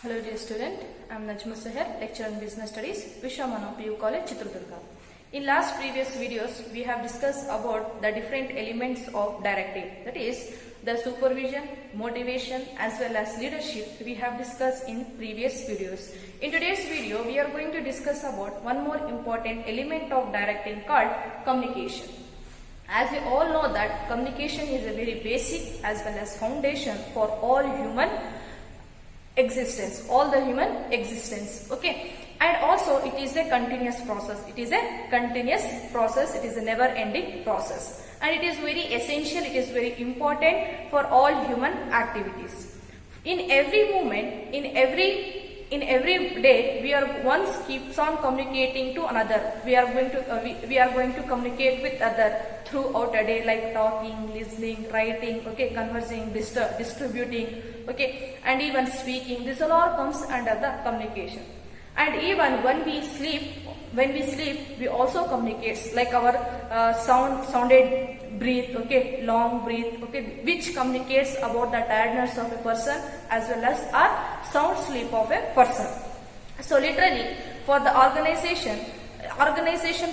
Hello dear student, I am Najma Seher, lecturer in Business Studies, Vishwamano PU College, Chitradurga. In last previous videos, we have discussed about the different elements of directive, that is the supervision, motivation as well as leadership we have discussed in previous videos. In today's video, we are going to discuss about one more important element of directing called communication. As we all know that communication is a very basic as well as foundation for all human existence, okay, and also it is a continuous process, it is a never ending process, and it is very essential, it is very important for all human activities. In every moment, in every day, we are once keeps on communicating to another. We are going to communicate with other throughout a day, like talking, listening, writing, okay, conversing, distributing, okay, and even speaking. This all comes under the communication. And even when we sleep, we also communicate, like our sounded breath, okay, long breath, okay, which communicates about the tiredness of a person as well as our sound sleep of a person. So literally, for the organization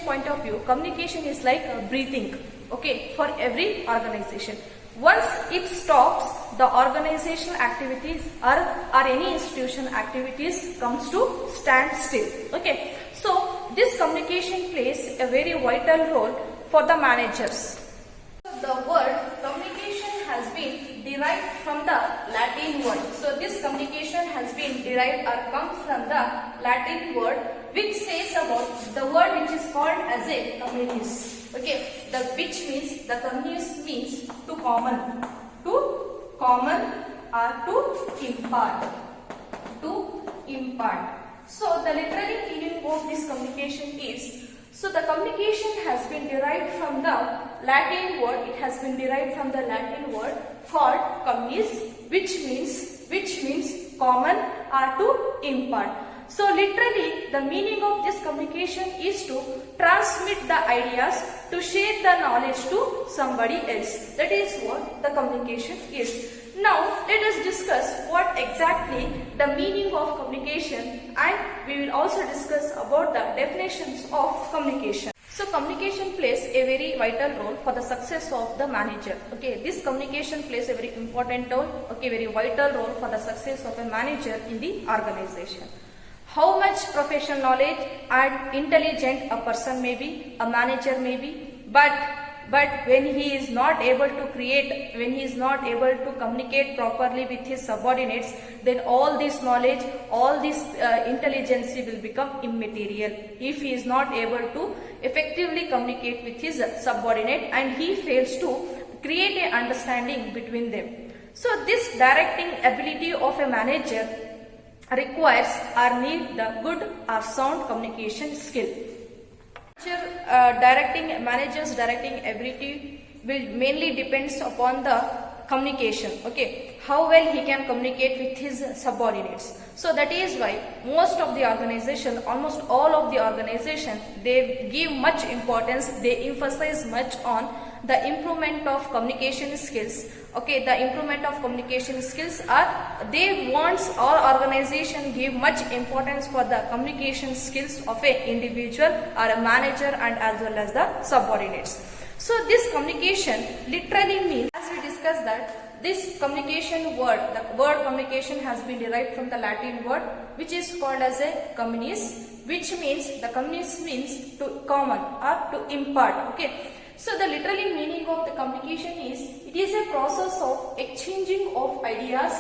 point of view, communication is like breathing, okay, for every organization. Once it stops, the organizational activities or any institution activities comes to stand still, okay. So this communication plays a very vital role for the managers. The word communication has been derived from the Latin word. So this communication has been derived or comes from the Latin word which says about the word which is called as a communis. Okay, the communis means to common or to impart. So the literal meaning of this communication is, so the communication has been derived from the Latin word, it has been derived from the Latin word called communis, which means common or to impart. So literally the meaning of this communication is to transmit the ideas, to share the knowledge to somebody else. That is what the communication is. Now let us discuss what exactly the meaning of communication, and we will also discuss about the definitions of communication. So communication plays a very vital role for the success of the manager. Okay, this communication plays a very important role, okay, very vital role for the success of a manager in the organization. How much professional knowledge and intelligent a person may be, a manager may be, but when he is not able to communicate properly with his subordinates, then all this knowledge, all this intelligence will become immaterial if he is not able to effectively communicate with his subordinate and he fails to create an understanding between them. So this directing ability of a manager requires or need the good or sound communication skill. Manager's directing ability will mainly depends upon the communication, okay, how well he can communicate with his subordinates. So that is why most of the organization, almost all of the organization, they give much importance, they emphasize much on the improvement of communication skills. Okay, the improvement of communication skills are, they want all organization give much importance for the communication skills of an individual or a manager and as well as the subordinates. So this communication literally means, as we discussed that this communication word, the word communication has been derived from the Latin word which is called as a communis, which means, the communis means to common or to impart, okay. So the literally meaning of the communication is, it is a process of exchanging of ideas,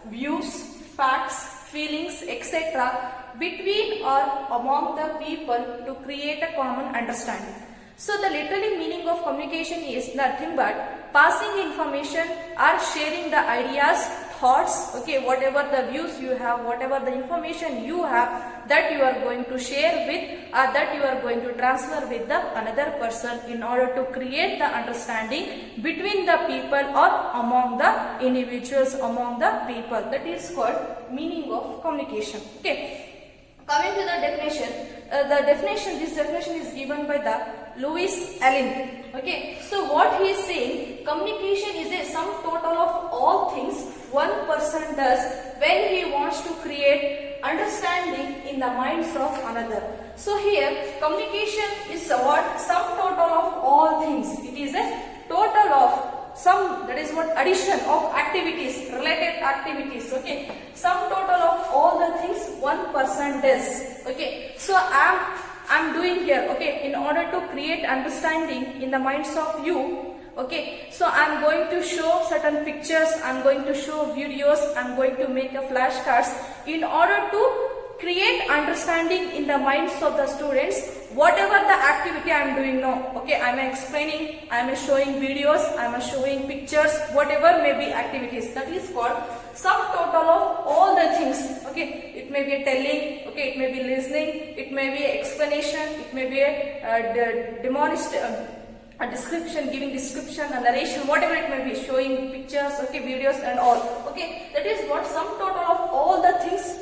views, facts, feelings, etc. between or among the people to create a common understanding. So the literally meaning of communication is nothing but passing information or sharing the ideas, thoughts, okay, whatever the views you have, whatever the information you have, that you are going to share with or that you are going to transfer with the another person in order to create the understanding between the people or among the individuals, among the people. That is called meaning of communication. Okay. Coming to the definition, this definition is given by the Louis Allen. Okay, so what he is saying, communication is a sum total of all things one person does when he wants to create understanding in the minds of another. So here communication is what? Sum total of all things. It is a total of sum, that is what, addition of activities, related activities. Okay, sum total of all the things one person does. Okay, so I'm doing here, okay, in order to create understanding in the minds of you. Okay, so I'm going to show certain pictures, I'm going to show videos, I'm going to make a flashcards in order to create understanding in the minds of the students, whatever the activity I am doing now. Okay, I am explaining, I am showing videos, I am showing pictures, whatever may be activities, that is called sum total of all the things. Okay, it may be telling, okay, it may be listening, it may be explanation, it may be a description, giving description, a narration, whatever it may be, showing pictures, okay, videos and all. Okay, that is what sum total of all the things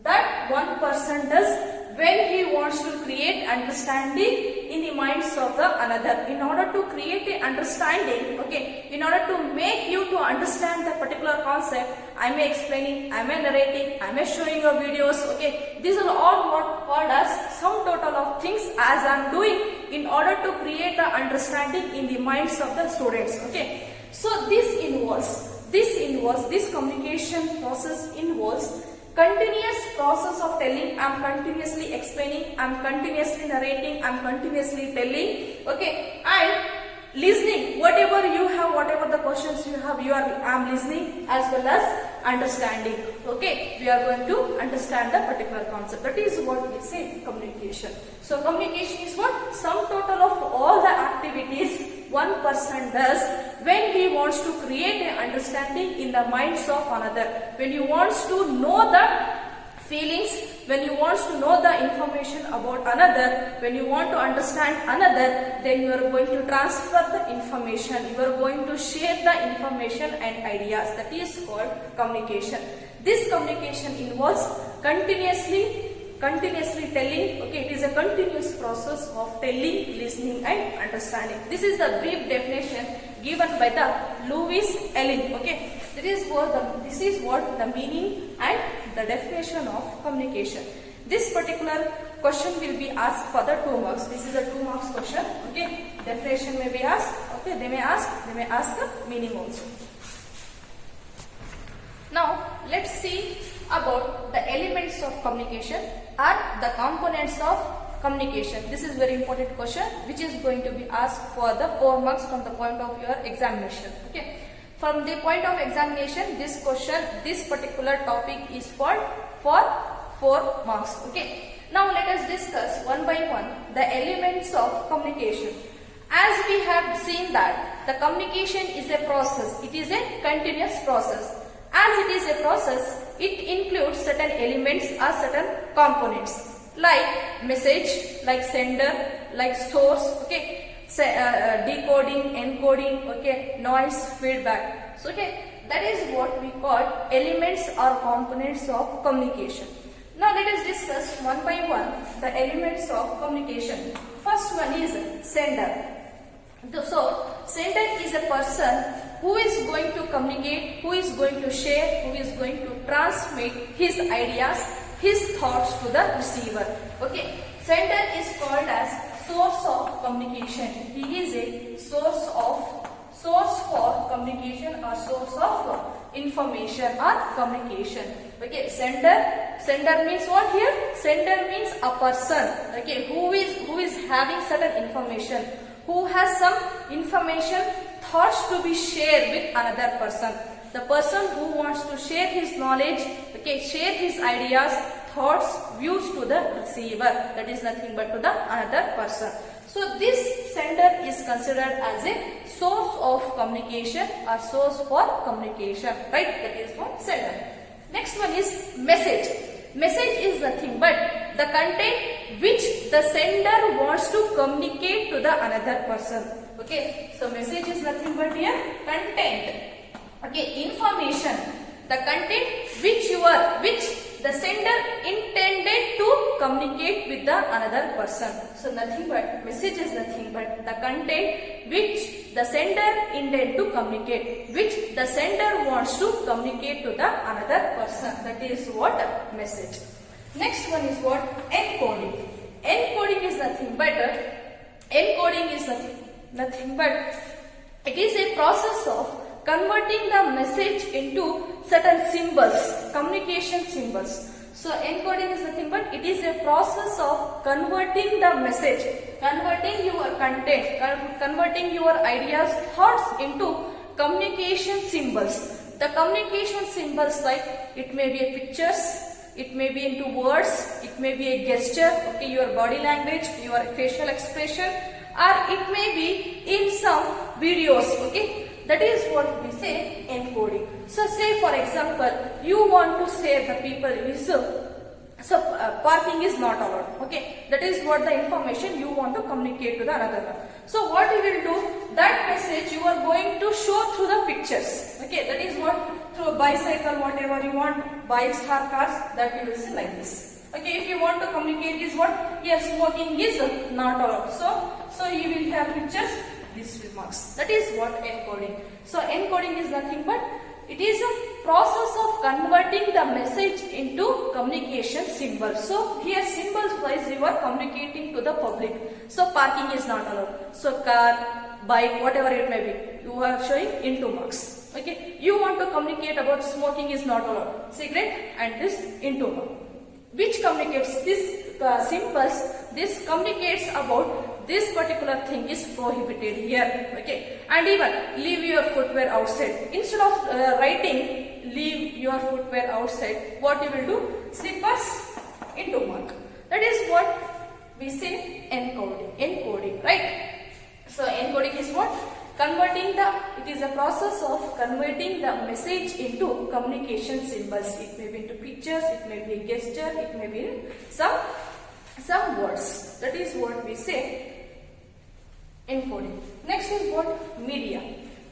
that one person does when he wants to create understanding in the minds of the another. In order to create a understanding, okay, in order to make you to understand the particular concept, I am explaining, I am narrating, I am showing your videos. Okay, these are all what called as sum total of things as I am doing in order to create the understanding in the minds of the students. Okay, so this communication process involves continuous process of telling. I am continuously explaining, I am continuously narrating, I am continuously telling. Okay, and listening, whatever you have, whatever the questions you have, I am listening as well as understanding. Okay, we are going to understand the particular concept. That is what we say communication. So communication is what? Sum total of all the activities one person does when he wants to create an understanding in the minds of another. When he wants to know the feelings, when you want to know the information about another, when you want to understand another, then you are going to transfer the information, you are going to share the information and ideas. That is called communication. This communication involves continuously telling. Okay, it is a continuous process of telling, listening and understanding. This is the brief definition given by the Louis Allen. Okay, this is what the meaning and the definition of communication. This particular question will be asked for the 2 marks. This is a 2 marks question. Okay, definition may be asked. Okay, they may ask the meaning also. Now let's see about the elements of communication or the components of communication. This is very important question which is going to be asked for the 4 marks from the point of your examination. Okay, from the point of examination, this particular topic is for 4 marks. Okay, now let us discuss one by one the elements of communication. As we have seen that the communication is a process, it is a continuous process. As it is a process, it includes certain elements or certain components like message, like sender, like source, okay, decoding, encoding, okay, noise, feedback. So okay, that is what we call elements or components of communication. Now let us discuss one by one the elements of communication. First one is sender. So sender is a person who is going to communicate, who is going to share, who is going to transmit his ideas, his thoughts to the receiver. Okay, sender is called as source of communication. He is a source for communication or source of information or communication. Okay, sender means what here? Sender means a person, okay, who is having certain information, who has some information, thoughts to be shared with another person. The person who wants to share his knowledge, okay, share his ideas, thoughts, views to the receiver. That is nothing but to the another person. So this sender is considered as a source of communication or source for communication, right? That is what sender. Next one is message. Message is nothing but the content which the sender wants to communicate to the another person. Okay, so message is nothing but here content. Okay, information, the content which the sender intended to communicate with the another person. So nothing but message is nothing but the content which the sender intend to communicate, which the sender wants to communicate to the another person. That is what message. Next one is what? Encoding. Encoding is nothing but it is a process of converting the message into certain symbols, communication symbols. So encoding is nothing but it is a process of converting the message, converting your content, converting your ideas, thoughts into communication symbols. The communication symbols, like it may be a pictures, it may be into words, it may be a gesture, okay, your body language, your facial expression, or it may be in some videos, okay. That is what we say encoding. So say for example, you want to say the people is parking is not allowed, okay. That is what the information you want to communicate to the another one. So what you will do, that message you are going to show through the pictures, okay. That is what, through a bicycle, whatever you want, bikes or cars, that you will see like this. Okay, if you want to communicate is what, here smoking is not allowed. So you will have pictures, these remarks. That is what encoding. So encoding is nothing but it is a process of converting the message into communication symbols. So here symbols wise you are communicating to the public. So parking is not allowed. So car, bike, whatever it may be, you are showing into marks. Okay, you want to communicate about smoking is not allowed, cigarette, and this into mark. Which communicates this symbols, this communicates about this particular thing is prohibited here, okay. And even leave your footwear outside, instead of writing leave your footwear outside, what you will do, slippers into mark. That is what we say encoding, right. So encoding is what, converting it is a process of converting the message into communication symbols. It may be into pictures, it may be a gesture, it may be some words. That is what we say encoding. Next is what, media.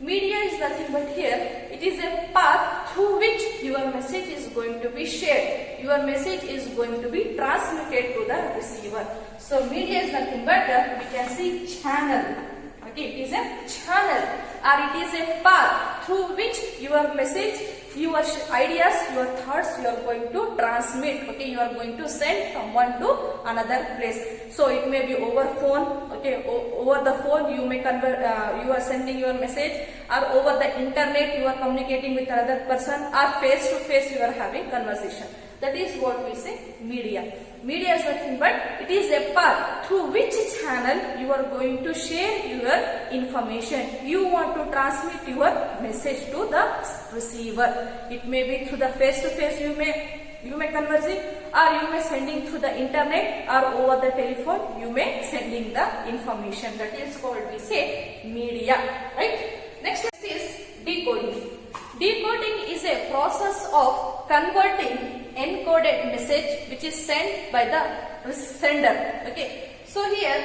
Media is nothing but here, it is a path through which your message is going to be shared. Your message is going to be transmitted to the receiver. So media is nothing but, we can see channel. Okay, it is a channel or it is a path through which your message, your ideas, your thoughts you are going to transmit. Okay, you are going to send from one to another place. So it may be over phone. Okay, over the phone you may convert, you are sending your message, or over the internet you are communicating with another person, or face to face you are having conversation. That is what we say media. Media is nothing but it is a path through which channel you are going to share your information. You want to transmit your message to the receiver. It may be through the face to face you may conversing, or you may sending through the internet, or over the telephone you may sending the information. That is called, we say, media, right. Next is decoding. Decoding is a process of converting encoded message which is sent by the sender. Okay. So here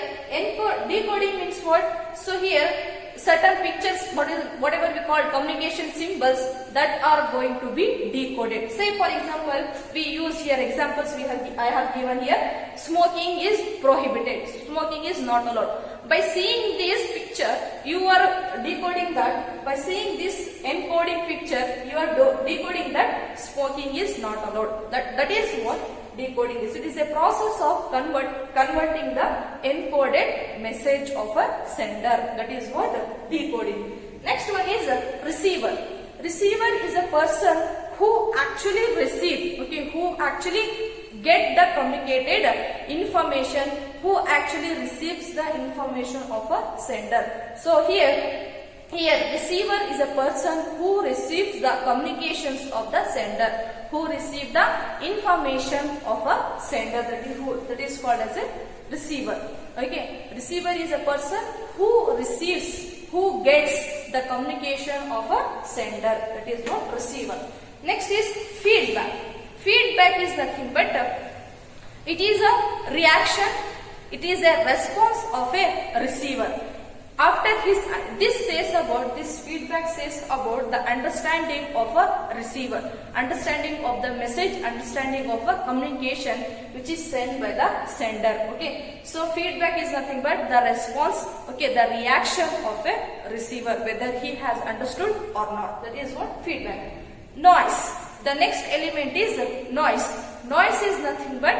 decoding means what? So here certain pictures, whatever we call communication symbols, that are going to be decoded. Say for example, we use here examples I have given here. Smoking is prohibited. Smoking is not allowed. By seeing this picture, you are decoding that. By seeing this encoding picture, you are decoding that smoking is not allowed. That is what decoding is. It is a process of converting the encoded message of a sender. That is what decoding. Next one is a receiver. Receiver is a person who actually receive, okay, who actually get the communicated information, who actually receives the information of a sender. So here receiver is a person who receives the communications of the sender, who receive the information of a sender. That is called as a receiver. Okay, receiver is a person who receives, who gets the communication of a sender. That is what receiver. Next is feedback. Feedback is nothing but it is a reaction, it is a response of a receiver. After this feedback says about the understanding of a receiver, understanding of the message, understanding of a communication which is sent by the sender. Okay, so feedback is nothing but the response, okay, the reaction of a receiver, whether he has understood or not. That is what feedback. Noise. The next element is noise. Noise is nothing but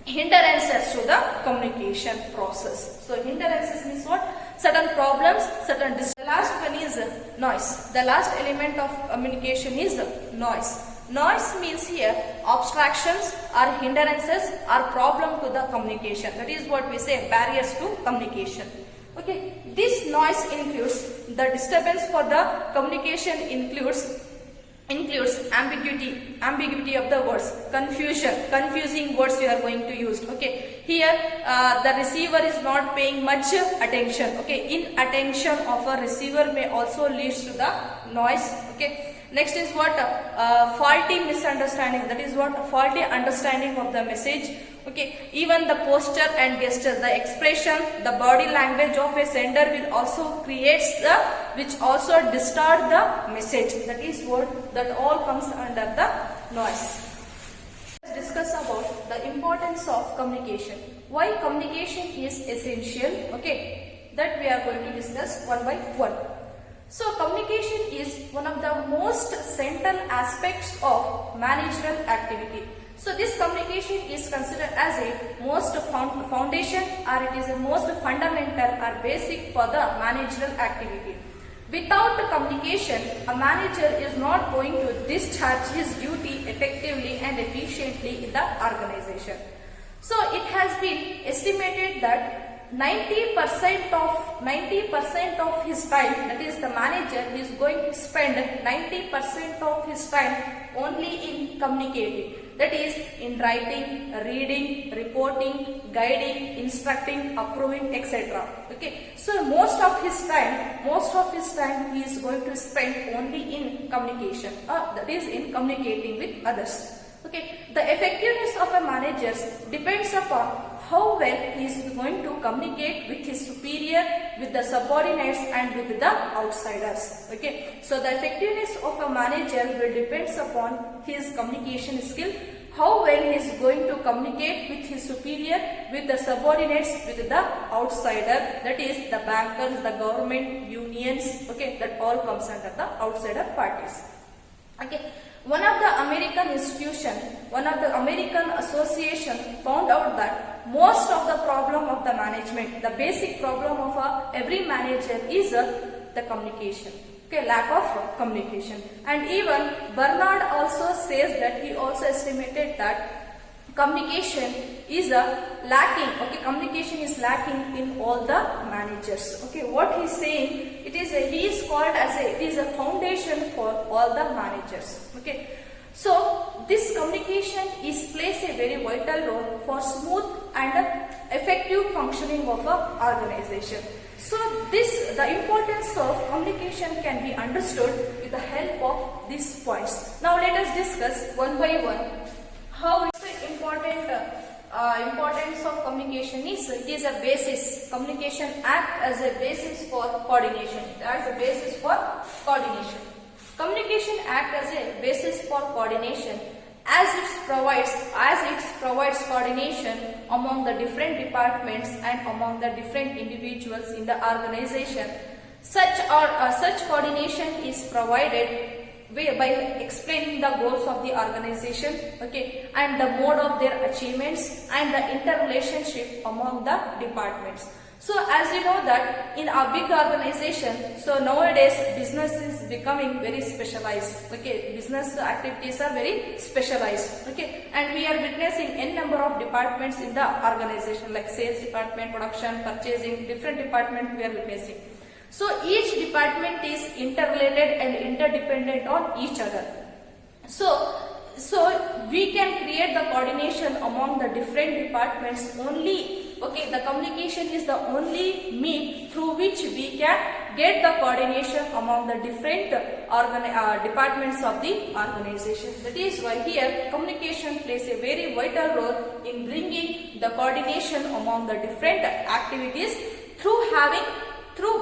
hindrances to the communication process. So hindrances means what? Certain problems, certain The last one is noise. The last element of communication is noise. Noise means here obstructions or hindrances or problem to the communication. That is what we say barriers to communication. Okay, this noise includes the disturbance for the communication includes ambiguity of the words, confusing words you are going to use. Okay, here the receiver is not paying much attention. Okay, inattention of a receiver may also leads to the noise. Okay, next is what? Faulty misunderstanding. That is what? Faulty understanding of the message. Okay, even the posture and gesture, the expression, the body language of a sender will also which also distort the message. That is what? That all comes under the noise. Let's discuss about the importance of communication. Why communication is essential? Okay, that we are going to discuss one by one. So communication is one of the most central aspects of managerial activity. So this communication is considered as a most foundation, or it is a most fundamental or basic for the managerial activity. Without communication, a manager is not going to discharge his duty effectively and efficiently in the organization. So it has been estimated that 90% of his time, that is the manager is going to spend 90% of his time only in communicating. That is in writing, reading, reporting, guiding, instructing, approving, etc. Okay, so most of his time he is going to spend only in communication, that is in communicating with others. Okay, the effectiveness of a manager depends upon how well he is going to communicate with his superior, with the subordinates and with the outsiders. Okay, so the effectiveness of a manager will depends upon his communication skill, how well he is going to communicate with his superior, with the subordinates, with the outsider, that is the bankers, the government, unions. Okay, that all comes under the outsider parties. Okay, one of the American association found out that most of the problem of the management, the basic problem of every manager is the communication. Okay, lack of communication. And even Bernard also says that he also estimated that communication is lacking. Okay, communication is lacking in all the managers. Okay, what he is saying, it is a foundation for all the managers. Okay, so this communication plays a very vital role for smooth and effective functioning of an organization. So the importance of communication can be understood with the help of these points. Now let us discuss one by one how the importance of communication is. It is a basis. Communication acts as a basis for coordination. Communication acts as a basis for coordination as it provides coordination among the different departments and among the different individuals in the organization. Such coordination is provided by explaining the goals of the organization, okay, and the mode of their achievements and the interrelationship among the departments. So as you know that in a big organization, so nowadays business is becoming very specialized. Okay, business activities are very specialized. Okay, and we are witnessing n number of departments in the organization, like sales department, production, purchasing, different department we are witnessing. So each department is interrelated and interdependent on each other. So we can create the coordination among the different departments only. Okay, the communication is the only means through which we can get the coordination among the different departments of the organization. That is why here communication plays a very vital role in bringing the coordination among the different activities through having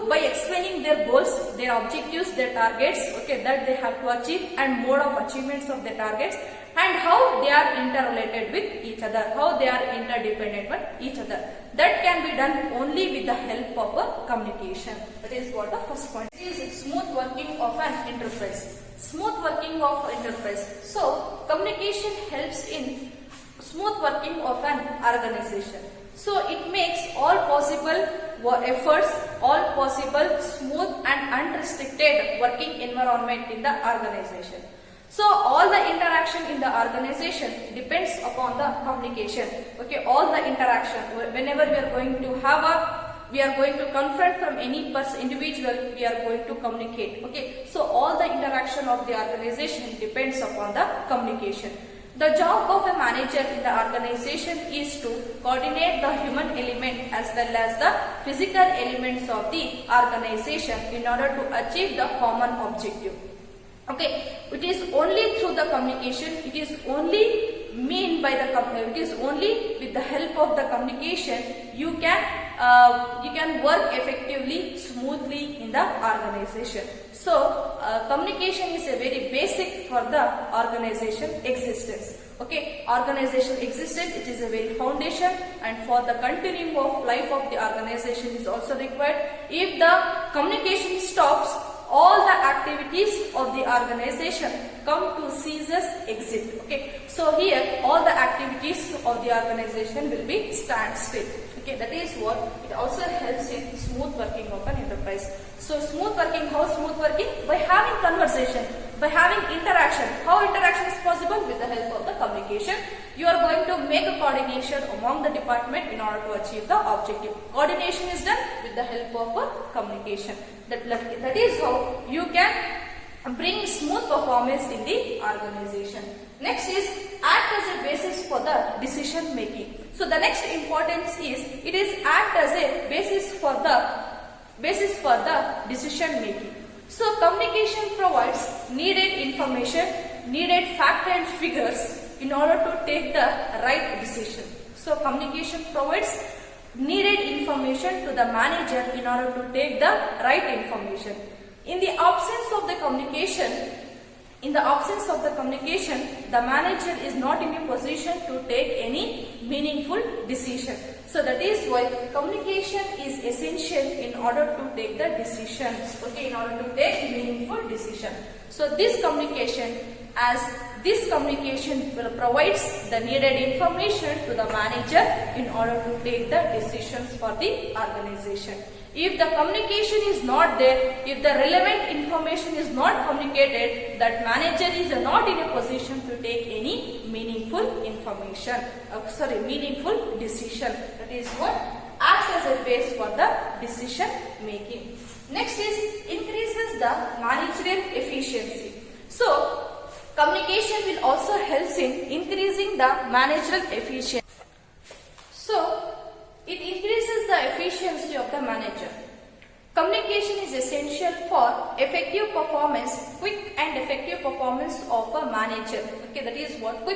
by explaining their goals, their objectives, their targets, okay, that they have to achieve, and mode of achievements of their targets, and how they are interrelated with each other, how they are interdependent with each other. That can be done only with the help of a communication. That is what the first point is. Smooth working of an enterprise. Smooth working of enterprise. So communication helps in smooth working of an organization. So it makes all possible efforts, all possible smooth and unrestricted working environment in the organization. So all the interaction in the organization depends upon the communication. Okay, all the interaction, whenever we are going to confront from any individual, we are going to communicate. Okay, so all the interaction of the organization depends upon the communication. The job of a manager in the organization is to coordinate the human element as well as the physical elements of the organization in order to achieve the common objective. Okay, it is only through the communication, it is only with the help of the communication you can work effectively, smoothly in the organization. So communication is a very basic for the organization existence. Okay, organization existence, it is a very foundation, and for the continuing of life of the organization is also required. If the communication stops, all the activities of the organization come to ceases exit. Okay, so here all the activities of the organization will be standstill. Okay, that is what it also helps in smooth working of an enterprise. So smooth working, how smooth working? By having conversation, by having interaction. How interaction is possible? With the help of the communication. You are going to make a coordination among the department in order to achieve the objective. Coordination is done with the help of a communication. That is how you can bring smooth performance in the organization. Next is act as a basis for the decision making. So the next importance is it is act as a basis for the decision making. So communication provides needed information, needed fact and figures in order to take the right decision. So communication provides needed information to the manager in order to take the right information. In the absence of the communication, the manager is not in a position to take any meaningful decision. So that is why communication is essential in order to take the decisions. Okay, in order to take meaningful decision. So this communication provides the needed information to the manager in order to take the decisions for the organization. If the communication is not there, if the relevant information is not communicated, that manager is not in a position to take any meaningful decision. That is what acts as a base for the decision making. Next is increases the managerial efficiency. So communication will also help in increasing the managerial efficiency. So it increases the efficiency of the manager. Communication is essential for effective performance, quick and effective performance of a manager. Okay, that is what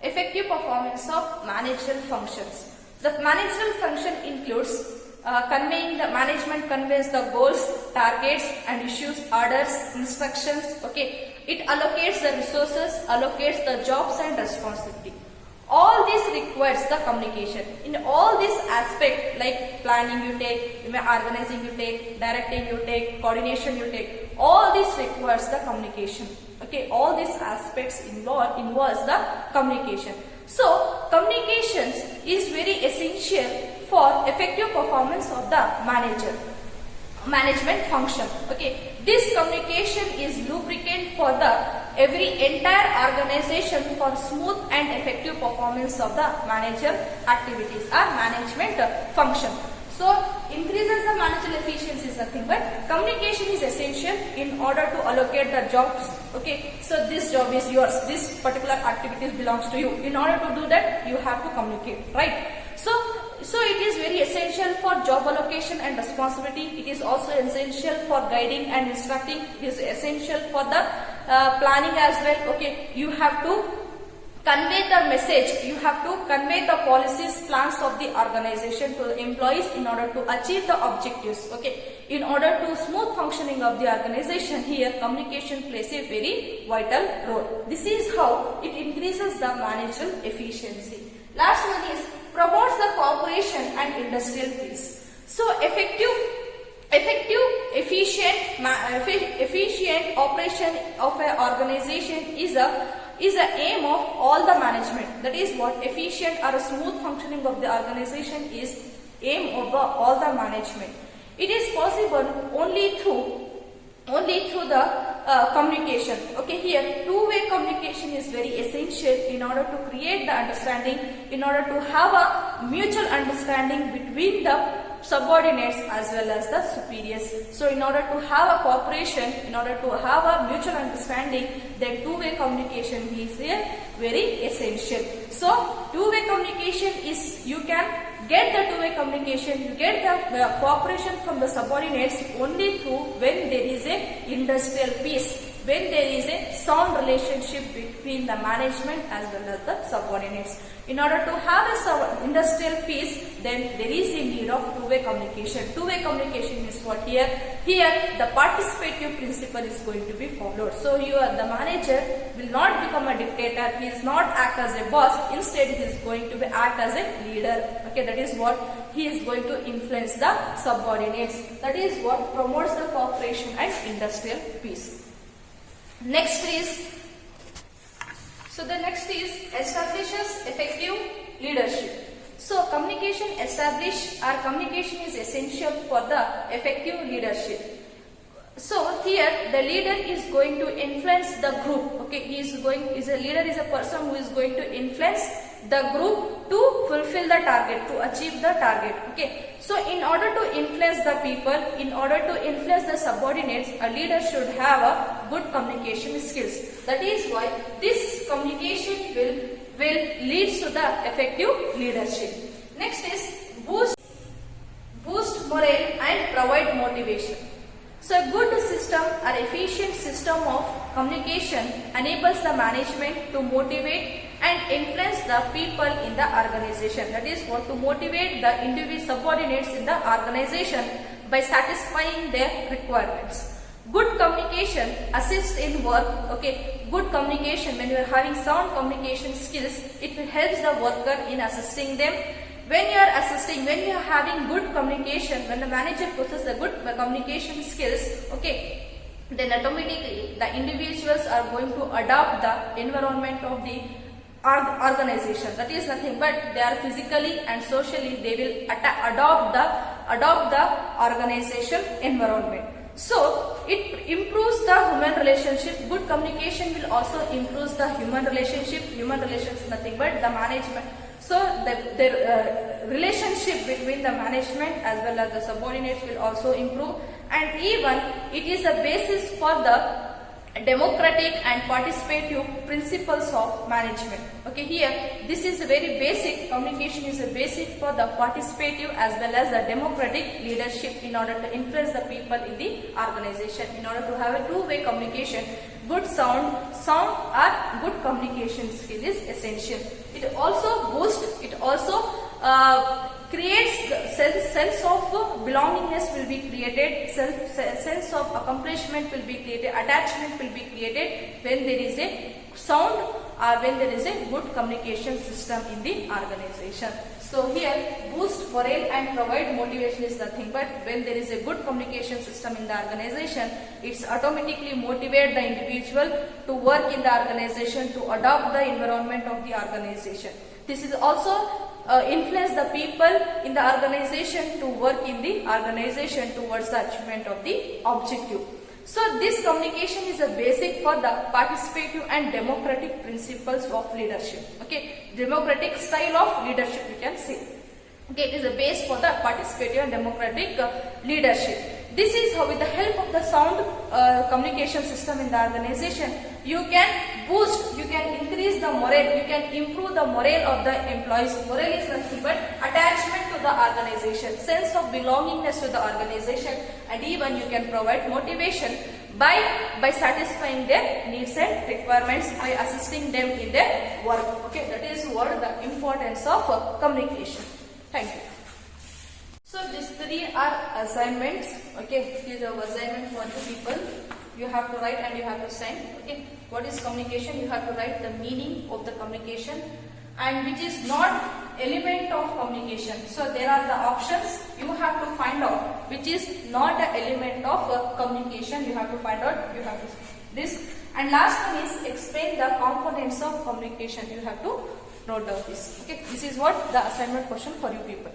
effective performance of managerial functions. The managerial function includes management conveys the goals, targets and issues, orders, instructions. Okay, it allocates the resources, allocates the jobs and responsibility. All this requires the communication. In all this aspect, like planning you take, organizing you take, directing you take, coordination you take, all this requires the communication. Okay, all these aspects involves the communication. So communications is very essential for effective performance of the management function. Okay, this communication is lubricant for the every entire organization for smooth and effective performance of the manager activities or management function. So increases the managerial efficiency is nothing but communication is essential in order to allocate the jobs. Okay, so this job is yours, this particular activities belongs to you. In order to do that, you have to communicate, right? So it is very essential for job allocation and responsibility. It is also essential for guiding and instructing. It is essential for the planning as well. Okay, you have to convey the message, you have to convey the policies, plans of the organization to the employees in order to achieve the objectives. Okay, in order to smooth functioning of the organization, here communication plays a very vital role. This is how it increases the managerial efficiency. Last one is promotes the cooperation and industrial peace. So efficient operation of an organization is a aim of all the management. That is what efficient or a smooth functioning of the organization is aim of all the management. It is possible only through the communication. Okay, here two-way communication is very essential in order to create the understanding, in order to have a mutual understanding between the subordinates as well as the superiors. So in order to have a cooperation, in order to have a mutual understanding, then two-way communication is here very essential. So two-way communication is, you can get the two-way communication, you get the cooperation from the subordinates only through when there is a industrial peace, when there is a sound relationship between the management as well as the subordinates. In order to have a industrial peace, then there is a need of two-way communication. Two-way communication is what here the participative principle is going to be followed. So the manager will not become a dictator, he is not act as a boss, instead he is going to be act as a leader. Okay, that is what he is going to influence the subordinates. That is what promotes the cooperation and industrial peace. Next is establishes effective leadership. So communication is essential for the effective leadership. So here the leader is going to influence the group. Okay, a leader is a person who is going to influence the group to fulfill the target, to achieve the target. Okay, so in order to influence the people, in order to influence the subordinates, a leader should have a good communication skills. That is why this communication will lead to the effective leadership. Next is boost morale and provide motivation. So a good system or efficient system of communication enables the management to motivate and influence the people in the organization. That is what, to motivate the individual subordinates in the organization by satisfying their requirements. Good communication assists in work. Okay, good communication, when you are having sound communication skills, it will help the worker in assisting them. When you are assisting, when you are having good communication, when the manager possesses the good communication skills, okay, then automatically the individuals are going to adopt the environment of the organization. That is nothing but they are physically and socially, they will adopt the organization environment. So it improves the human relationship. Good communication will also improve the human relationship. Human relations is nothing but the management. So the relationship between the management as well as the subordinates will also improve, and even it is a basis for the democratic and participative principles of management. Okay, here this is a very basic, communication is a basic for the participative as well as the democratic leadership in order to influence the people in the organization. In order to have a two-way communication, good sound or good communication skill is essential. It also creates the sense of belongingness will be created, sense of accomplishment will be created, attachment will be created when there is a sound or when there is a good communication system in the organization. So here boost morale and provide motivation is nothing but when there is a good communication system in the organization, it's automatically motivate the individual to work in the organization, to adopt the environment of the organization. This is also influence the people in the organization to work in the organization towards the achievement of the objective. So this communication is a basic for the participative and democratic principles of leadership. Okay, democratic style of leadership you can say. Okay, it is a base for the participative and democratic leadership. This is how, with the help of the sound communication system in the organization, you can boost, you can increase the morale, you can improve the morale of the employees. Morale is nothing but attachment to the organization, sense of belongingness to the organization, and even you can provide motivation by satisfying their needs and requirements, by assisting them in their work. Okay, that is what the importance of communication. Thank you. So these three are assignments. Okay, here is our assignment for you people. You have to write and you have to send. Okay, what is communication? You have to write the meaning of the communication and which is not element of communication. So there are the options. You have to find out which is not the element of communication. You have to find out. You have to this. And last one is explain the components of communication. You have to note down this. Okay, this is what the assignment question for you people.